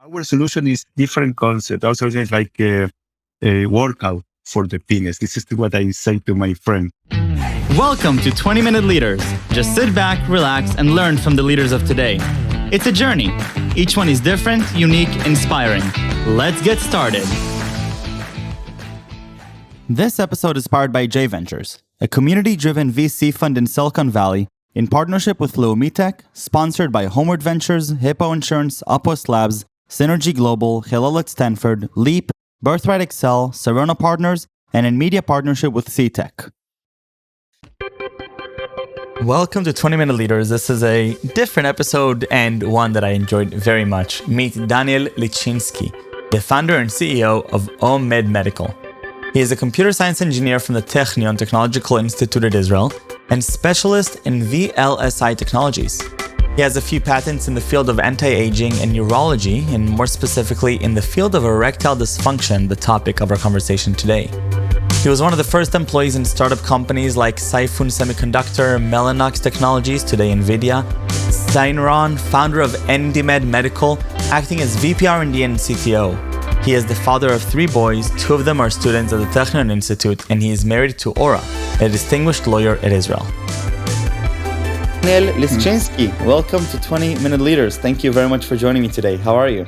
Our solution is different concept. Our solution is like a workout for the penis. This is what I say to my friend. Welcome to 20-Minute Leaders. Just sit back, relax, and learn from the leaders of today. It's a journey. Each one is different, unique, inspiring. Let's get started. This episode is powered by J Ventures, a community-driven VC fund in Silicon Valley in partnership with Tech, sponsored by Homeward Ventures, Hippo Insurance, Upwest Labs, Synergy Global, Hillel at Stanford, Leap, Birthright Excel, Syneron Partners, and in media partnership with CTech. Welcome to 20-Minute Leaders. This is a different episode and one that I enjoyed very much. Meet Daniel Lischinsky, the founder and CEO of Ohh-Med Medical. He is a computer science engineer from the Technion Technological Institute in Israel and specialist in VLSI technologies. He has a few patents in the field of anti-aging and urology, and more specifically in the field of erectile dysfunction, the topic of our conversation today. He was one of the first employees in startup companies like Saifun Semiconductor, Mellanox Technologies, today Nvidia, Syneron, founder of Endymed Medical, acting as VP R&D and CTO. He is the father of 3 boys, 2 of them are students at the Technion Institute, and he is married to Ora, a distinguished lawyer at Israel. Daniel Lischinsky, welcome to 20-Minute Leaders. Thank you very much for joining me today. How are you?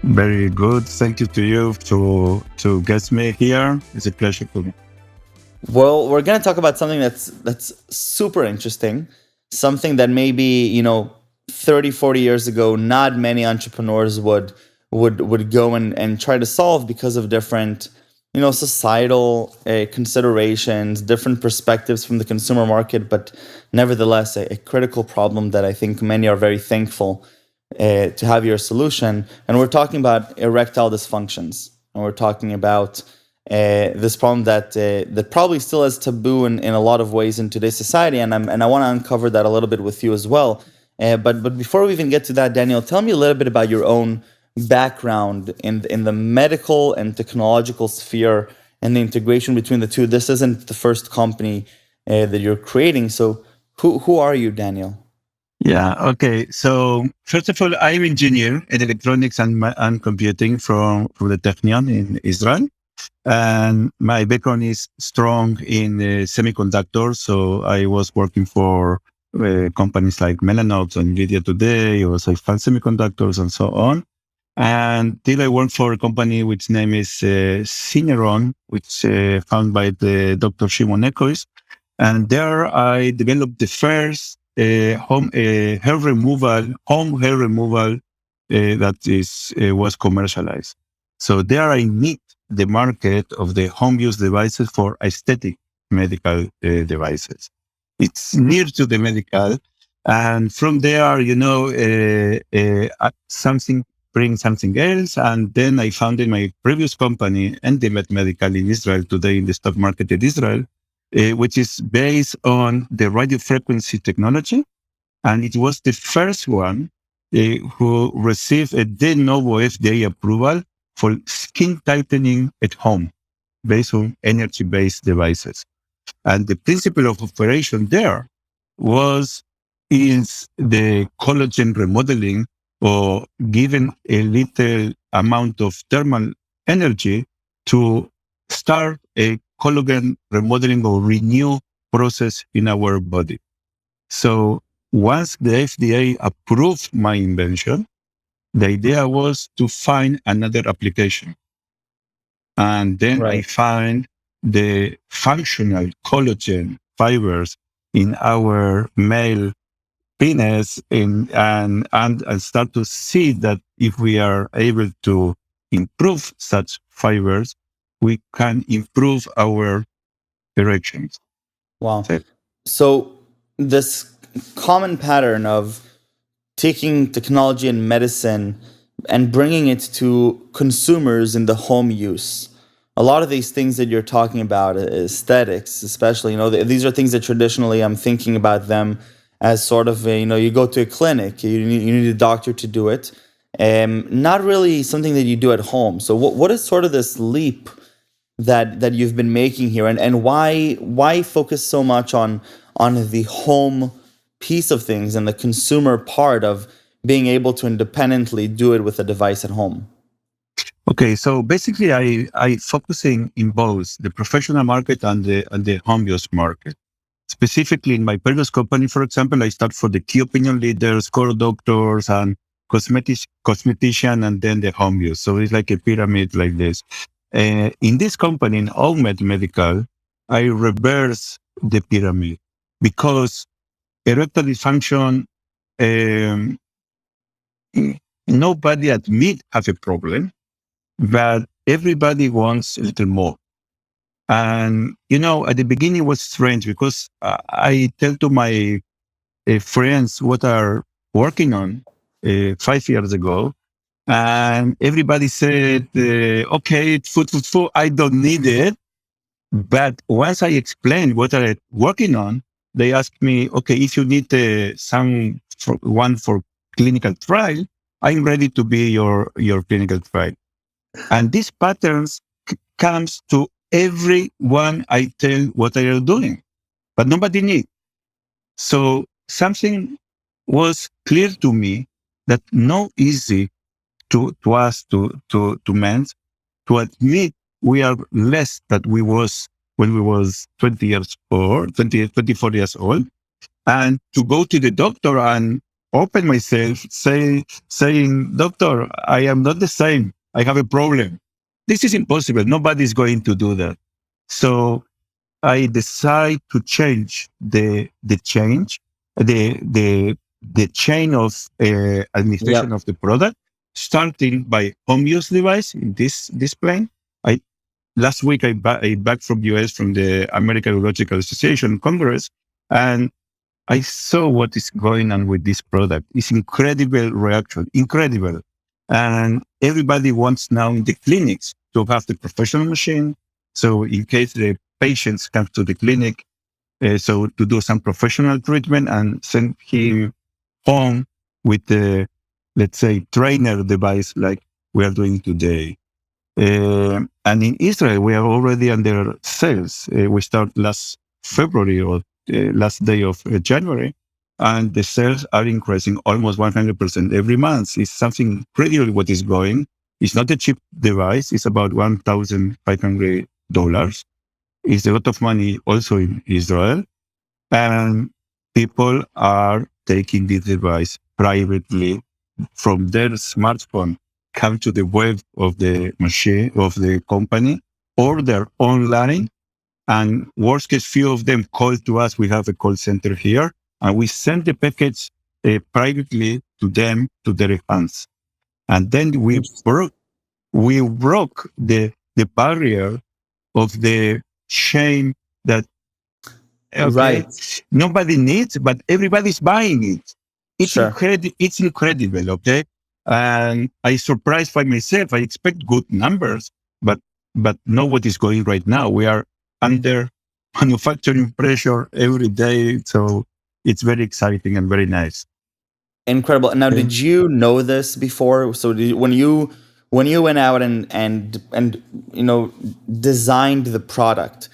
Very good. Thank you to you to get me here. It's a pleasure for me. Well, we're going to talk about something that's super interesting, something that maybe, 30, 40 years ago, not many entrepreneurs would go and try to solve because of different, societal considerations, different perspectives from the consumer market, but nevertheless, a critical problem that I think many are very thankful to have your solution. And we're talking about erectile dysfunctions. And we're talking about this problem that probably still is taboo in a lot of ways in today's society. And I want to uncover that a little bit with you as well. But before we even get to that, Daniel, tell me a little bit about your own background in the medical and technological sphere and the integration between the two. This isn't the first company that you're creating. So who are you, Daniel? Yeah. Okay. So first of all, I'm engineer in electronics and computing from the Technion in Israel. And my background is strong in semiconductors. So I was working for companies like Mellanox, Nvidia today, or Saifun Semiconductors and so on. And till I worked for a company which name is Syneron, which founded by the Dr. Shimon Ekois. And there I developed the first home hair removal that was commercialized. So there I meet the market of the home use devices for aesthetic medical devices. It's near to the medical, and from there, something brings something else. And then I founded my previous company, Endymed Medical in Israel, today in the stock market in Israel, which is based on the radio frequency technology. And it was the first one who received a de novo FDA approval for skin tightening at home based on energy-based devices. And the principle of operation there is the collagen remodeling, or given a little amount of thermal energy to start a collagen remodeling or renew process in our body. So once the FDA approved my invention, the idea was to find another application. And then I find the functional collagen fibers in our male penis and start to see that if we are able to improve such fibers, we can improve our erections. Wow. So this common pattern of taking technology and medicine and bringing it to consumers in the home use. A lot of these things that you're talking about, aesthetics especially, these are things that traditionally I'm thinking about them as sort of, you go to a clinic, you need a doctor to do it. Not really something that you do at home. So what is sort of this leap that you've been making here, and why focus so much on the home piece of things and the consumer part of being able to independently do it with a device at home? Okay, so basically, I focusing in both the professional market and the home use market. Specifically, in my previous company, for example, I start for the key opinion leaders, core doctors, and cosmetician, and then the home use. So it's like a pyramid like this. In this company, in Ohh-Med Medical, I reverse the pyramid because erectile dysfunction, um, nobody admit have a problem, but everybody wants a little more. And, at the beginning it was strange because I tell to my friends what are working on 5 years ago. And everybody said, okay, food, I don't need it. But once I explained what I'm working on, they asked me, okay, if you need one for clinical trial, I'm ready to be your clinical trial. And these patterns comes to everyone I tell what I am doing, but nobody needs. So something was clear to me that no easy to us to men to admit we are less than we was when we was 20 years old, 24 years old, and to go to the doctor and open myself, saying, doctor, I am not the same. I have a problem. This is impossible. Nobody's going to do that. So I decide to change the chain of administration of the product, starting by home use device in this plane. Last week I back from US from the American Urological Association Congress, and I saw what is going on with this product. It's incredible reaction, incredible. And everybody wants now in the clinics to have the professional machine. So in case the patients come to the clinic, so to do some professional treatment and send him home with the, let's say, trainer device like we are doing today. And in Israel, we are already under sales. We start last February or last day of January, and the sales are increasing almost 100% every month. It's something incredible what is going. It's not a cheap device. It's about $1,500. It's a lot of money also in Israel. And people are taking this device privately from their smartphone, come to the web of the machine, of the company, order online. And worst case, few of them call to us. We have a call center here, and we send the package privately to them, to their hands. And then we broke the barrier of the shame that, okay, Right. nobody needs, but everybody's buying it. It's Sure. It's incredible. Okay. And I surprised by myself. I expect good numbers, but know what is going right now. We are under manufacturing pressure every day. So it's very exciting and very nice. Incredible. Now, Okay. did you know this before? So when you went out and designed the product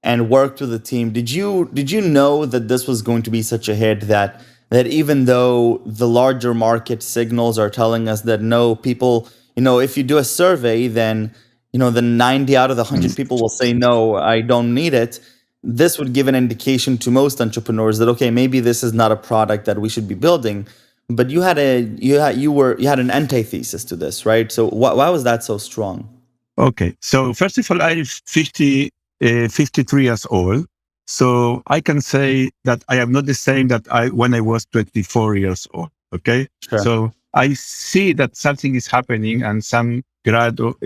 and worked with the team, did you know that this was going to be such a hit that even though the larger market signals are telling us that no, people, if you do a survey, then the 90 out of the 100 people will say no, I don't need it. This would give an indication to most entrepreneurs that okay, maybe this is not a product that we should be building. But you had an antithesis to this, right? So why was that so strong? Okay. So first of all, I'm 53 years old. So I can say that I am not the same that when I was 24 years old. Okay. Sure. So I see that something is happening and some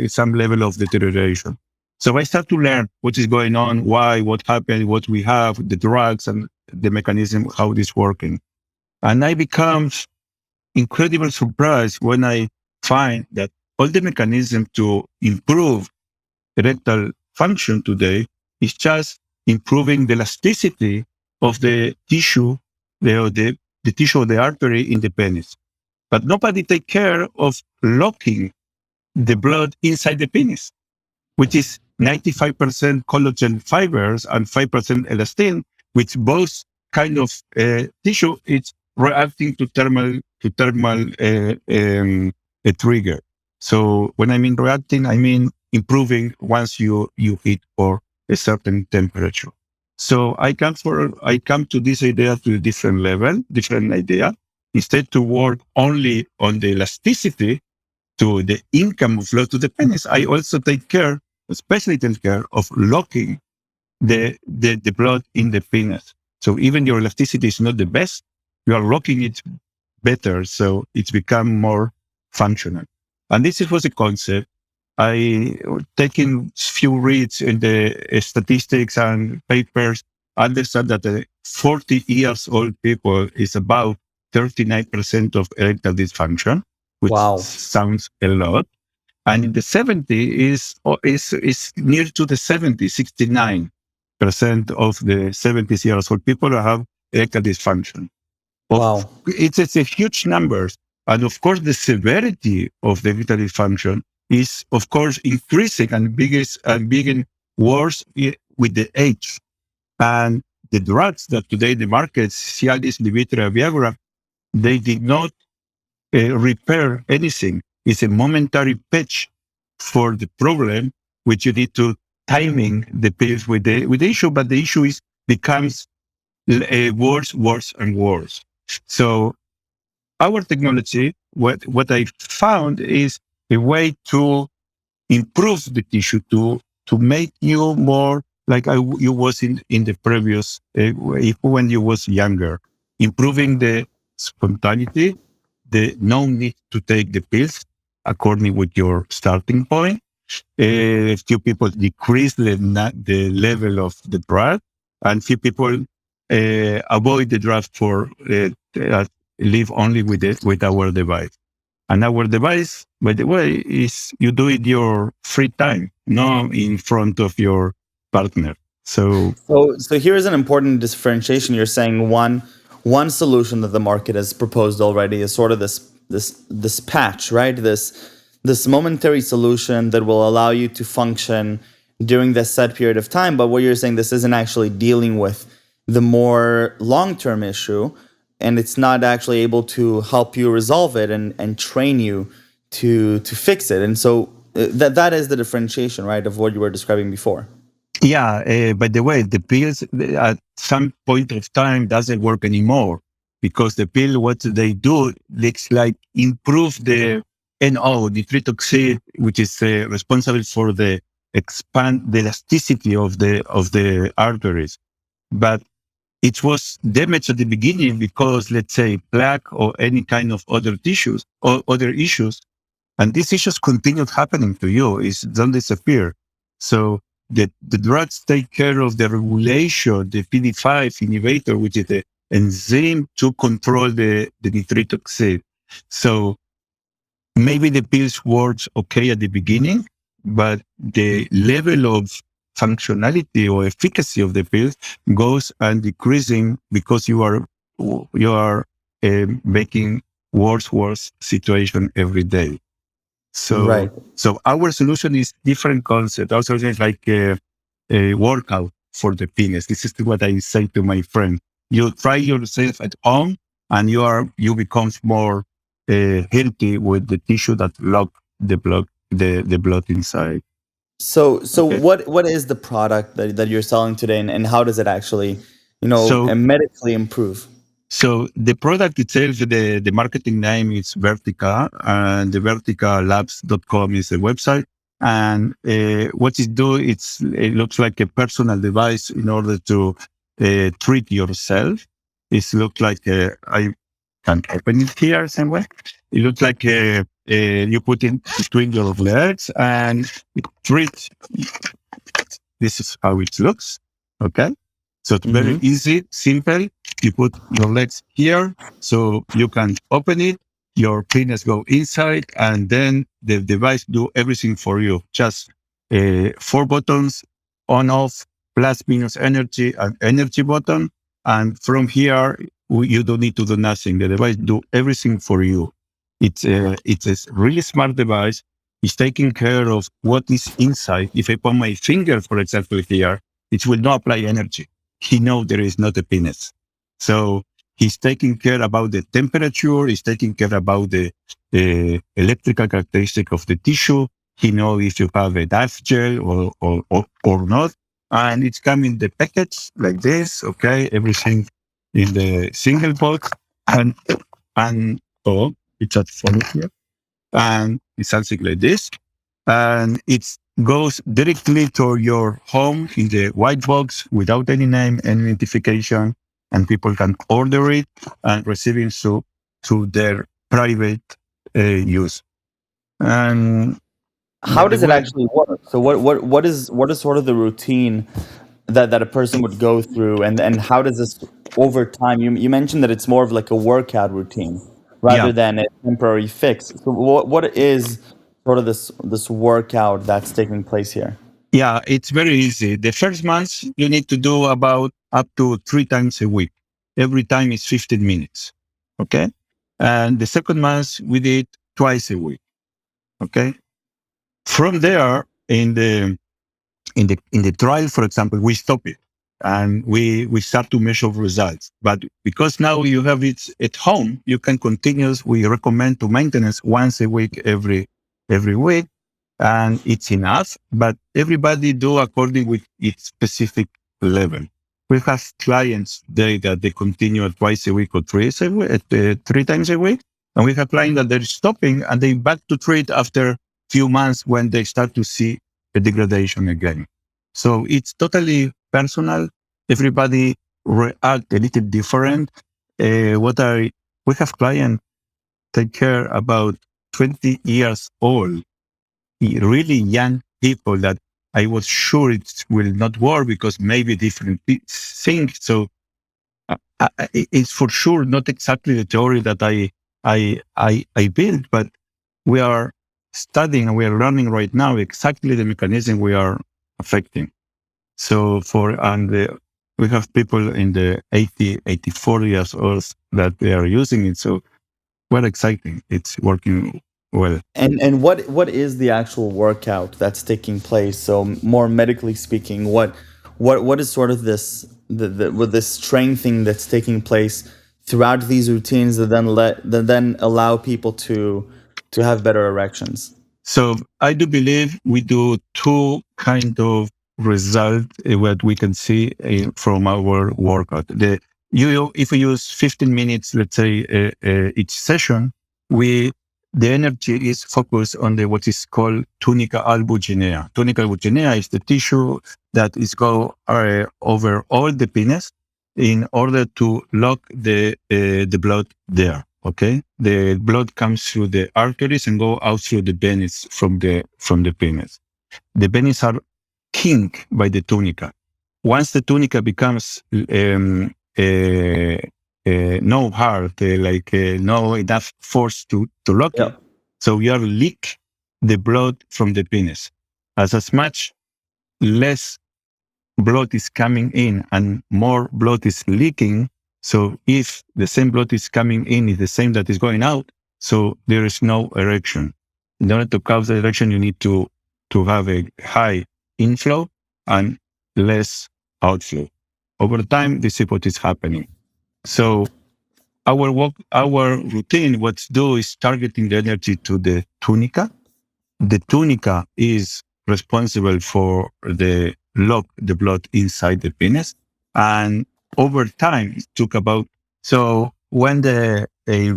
some level of deterioration. So I start to learn what is going on, why, what happened, what we have, the drugs and the mechanism, how it is working. And I become incredible surprised when I find that all the mechanism to improve erectile function today is just improving the elasticity of the tissue, the tissue of the artery in the penis. But nobody take care of locking the blood inside the penis, which is 95% collagen fibers and 5% elastin, which both kind of tissue, it's reacting to thermal a trigger. So when I mean reacting, I mean improving once you hit for a certain temperature. So I come to this idea to a different level, different idea. Instead to work only on the elasticity to the income of flow to the penis, I also especially take care of locking the blood in the penis. So even your elasticity is not the best, you are locking it better, so it's become more functional. And this was a concept. I taking few reads in the statistics and papers, understand that the 40 years old people is about 39% of erectile dysfunction, which Wow. sounds a lot. And in the 70s is near to the 69% of the 70 years old people have erectile dysfunction. Wow. It's a huge number. And of course, the severity of the erectile dysfunction is, of course, increasing and getting worse with the age. And the drugs that today in the market, Cialis, Levitra, Viagra, they did not repair anything. It's a momentary patch for the problem, which you need to timing the pills with the issue, but the issue becomes worse and worse. So our technology, what I found is a way to improve the tissue to make you more like you was in the previous when you was younger, improving the spontaneity, the no need to take the pills according with your starting point. Few people decrease the level of the drug, and few people avoid the drug for live only with it with our device. And our device, by the way, is you do it your free time, not in front of your partner. So here is an important differentiation. You're saying one solution that the market has proposed already is sort of this patch, right? This momentary solution that will allow you to function during this set period of time. But what you're saying, this isn't actually dealing with the more long-term issue, and it's not actually able to help you resolve it and train you to fix it. And so that is the differentiation, right, of what you were describing before. yeah, by the way, the pills at some point of time doesn't work anymore because the pill, what they do, looks like improve the NO, nitric oxide, which is responsible for the elasticity of the arteries. But it was damaged at the beginning because, let's say, plaque or any kind of other tissues or other issues, and these issues continued happening to you. It don't disappear. So the drugs take care of the regulation, the PD5 inhibitor, which is the enzyme to control the nitric oxide. So maybe the pills works okay at the beginning, but the level of functionality or efficacy of the pills goes and decreasing because you are making worse situation every day. So, right. So our solution is different concept. Our solution is like a workout for the penis. This is what I say to my friend. You try yourself at home, and you become more healthy with the tissue that lock the blood inside. So Okay. what is the product that you're selling today, and how does it actually, So medically improve? So the product itself, the marketing name is Vertica, and the verticalabs.com is the website. And what it do, it looks like a personal device in order to treat yourself. It looks like I can open it here somewhere. It looks like you put it between your legs and it treats. This is how it looks. Okay. So it's very easy, simple. You put your legs here so you can open it, your penis go inside, and then the device do everything for you. Just 4 buttons, on, off, plus, minus energy, and energy button. And from here, you don't need to do nothing. The device do everything for you. It's a really smart device. It's taking care of what is inside. If I put my finger, for example, here, it will not apply energy. He knows there is not a penis. So He's taking care about the temperature. He's taking care about the electrical characteristic of the tissue. He knows if you have a dive gel or not. And it's coming in the package like this, okay? Everything in the single box. And it's at follow here. And it's something like this. And it goes directly to your home in the white box without any name, any identification, and people can order it and receive it to their private use. And how does it actually work? So what is sort of the routine that a person would go through, and how does this over time? You mentioned that it's more of like a workout routine rather than a temporary fix. So what is sort of this workout that's taking place here? Yeah, it's very easy. The first month you need to do about up to 3 times a week. Every time is 15 minutes. Okay. And the second month we did twice a week. Okay. From there, in the trial, for example, we stop it and we start to measure results. But because now you have it at home, you can continue. We recommend to maintenance once a week, every week, and it's enough. But everybody do according with its specific level. We have clients that they continue twice a week or 3 times a week, and we have clients that they're stopping and they back to treat after few months when they start to see a degradation again. So it's totally personal. Everybody react a little different. We have clients take care about 20 years old, really young people that I was sure it will not work because maybe different things. So it's for sure not exactly the theory that I built, but we are studying and we are learning right now exactly the mechanism we are affecting. So we have people in the 84 years old that they are using it. So well, exciting. It's working well. And what is the actual workout that's taking place? So more medically speaking, what is sort of this with this strengthening that's taking place throughout these routines that then allow people to have better erections? So I do believe we do 2 kind of result what we can see from our workout. If we use 15 minutes, let's say each session, the energy is focused on what is called tunica albuginea. Tunica albuginea is the tissue that is go over all the penis in order to lock the blood there. Okay, the blood comes through the arteries and go out through the veins from the penis. The veins are kinked by the tunica. Once the tunica becomes no hard, no enough force to lock it, so we are leak the blood from the penis. As much less blood is coming in and more blood is leaking. So if the same blood is coming in is the same that is going out, so there is no erection. In order to cause the erection, you need to have a high inflow and less outflow. Over time, this is what is happening. So our routine, what's do is targeting the energy to the tunica. The tunica is responsible for the lock the blood inside the penis. And over time, it took about, so when the in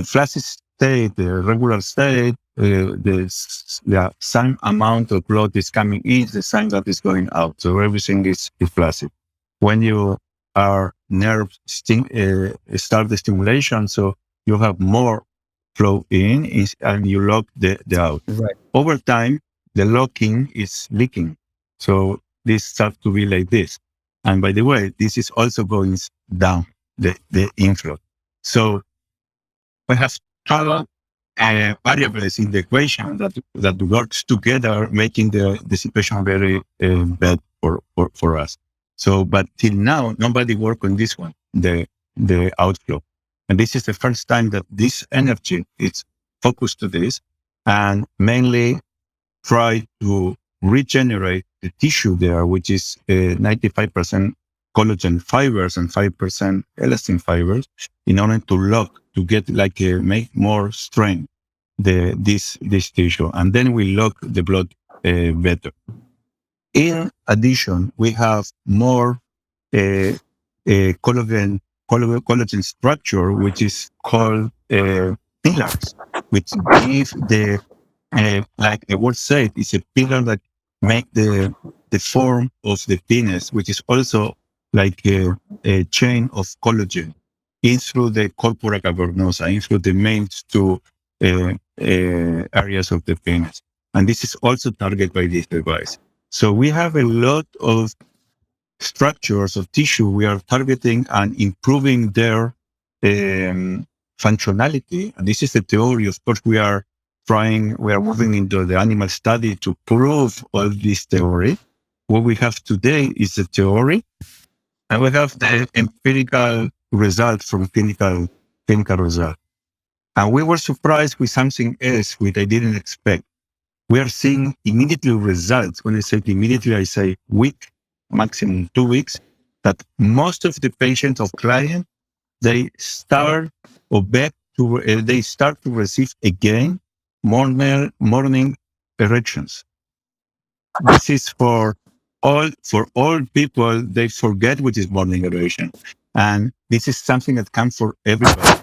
flaccid state, the regular state, the same amount of blood is coming in, the same that is going out. So everything is flaccid. When you are start the stimulation, so you have more flow in and you lock the out. Right. Over time, the locking is leaking. So this starts to be like this. And by the way, this is also going down the inflow. So we have several variables in the equation that works together, making the situation very bad for us. So, but till now, nobody worked on this one, the outflow. And this is the first time that this energy is focused to this and mainly try to regenerate the tissue there, which is 95% collagen fibers and 5% elastin fibers in order to lock, to get make more strength this tissue. And then we lock the blood better. In addition, we have more collagen structure, which is called pillars, which give the, like the word said, is a pillar that make the form of the penis, which is also like a chain of collagen in through the corpora cavernosa, in through the main two areas of the penis. And this is also targeted by this device. So we have a lot of structures of tissue we are targeting and improving their functionality. And this is the theory. Of course, we are moving into the animal study to prove all this theory. What we have today is the theory, and we have the empirical result from clinical result. And we were surprised with something else which I didn't expect. We are seeing immediately results. When I say immediately, I say week, maximum 2 weeks, that most of the patients of clients, they start to receive again morning erections. This is for all people. They forget what is morning erection, and this is something that comes for everybody.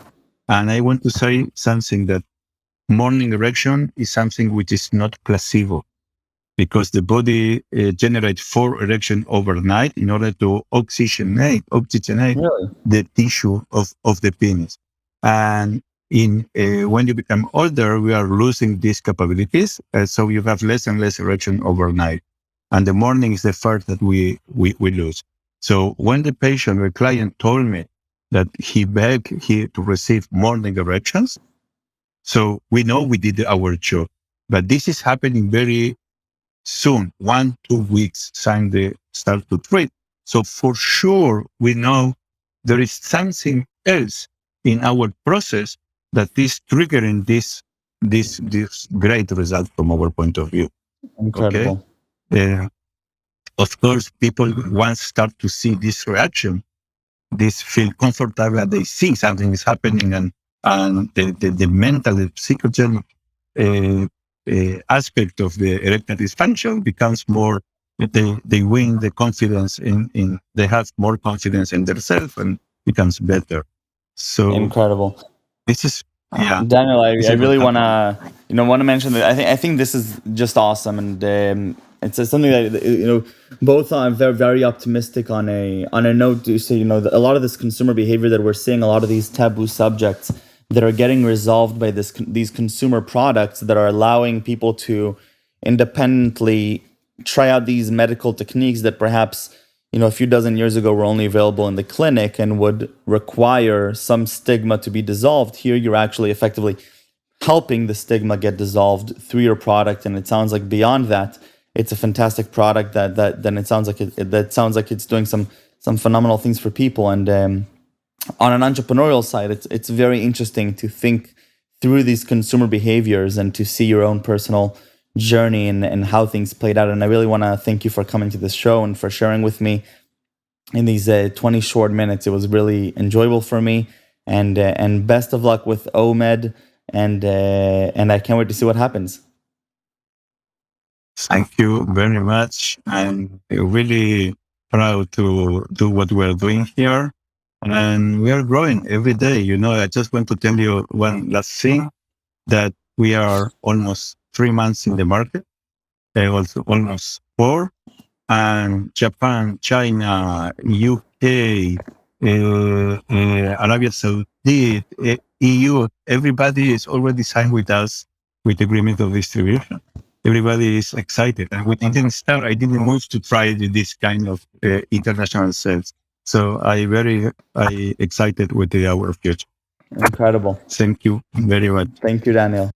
And I want to say something, that morning erection is something which is not placebo, because the body generates 4 erections overnight in order to oxygenate Really? the tissue of the penis. And when you become older, we are losing these capabilities. So you have less and less erection overnight. And the morning is the first that we lose. So when the client told me that he begged to receive morning erections, so we know we did our job. But this is happening very soon, 1-2 weeks, time they start to treat. So for sure, we know there is something else in our process that is triggering this great result from our point of view. Incredible. Okay? Of course, people once start to see this reaction, this feel comfortable, they see something is happening, and the mental, the psychogenic aspect of the erectile dysfunction becomes more, they win the confidence they have more confidence in themselves and becomes better. So incredible. This is, yeah. Daniel, I really want to mention that I think this is just awesome, and it's something that both are very, very optimistic on a note to say that a lot of this consumer behavior that we're seeing, a lot of these taboo subjects that are getting resolved by these consumer products that are allowing people to independently try out these medical techniques that perhaps a few dozen years ago were only available in the clinic and would require some stigma to be dissolved. Here, you're actually effectively helping the stigma get dissolved through your product, and it sounds like beyond that, it's a fantastic product that it sounds like it's doing some phenomenal things for people. And on an entrepreneurial side, it's very interesting to think through these consumer behaviors and to see your own personal journey and how things played out. And I really want to thank you for coming to this show and for sharing with me in these 20 short minutes. It was really enjoyable for me, and best of luck with Ohh-Med, and I can't wait to see what happens. Thank you very much. I'm really proud to do what we're doing here, and we are growing every day. I just want to tell you one last thing, that we are almost 3 months in the market, also almost 4, and Japan, China, UK, Arabia Saudi, EU, everybody is already signed with us with agreement of distribution. Everybody is excited, and I didn't move to try this kind of international sales. So I excited with our future. Incredible. Thank you very much. Thank you, Daniel.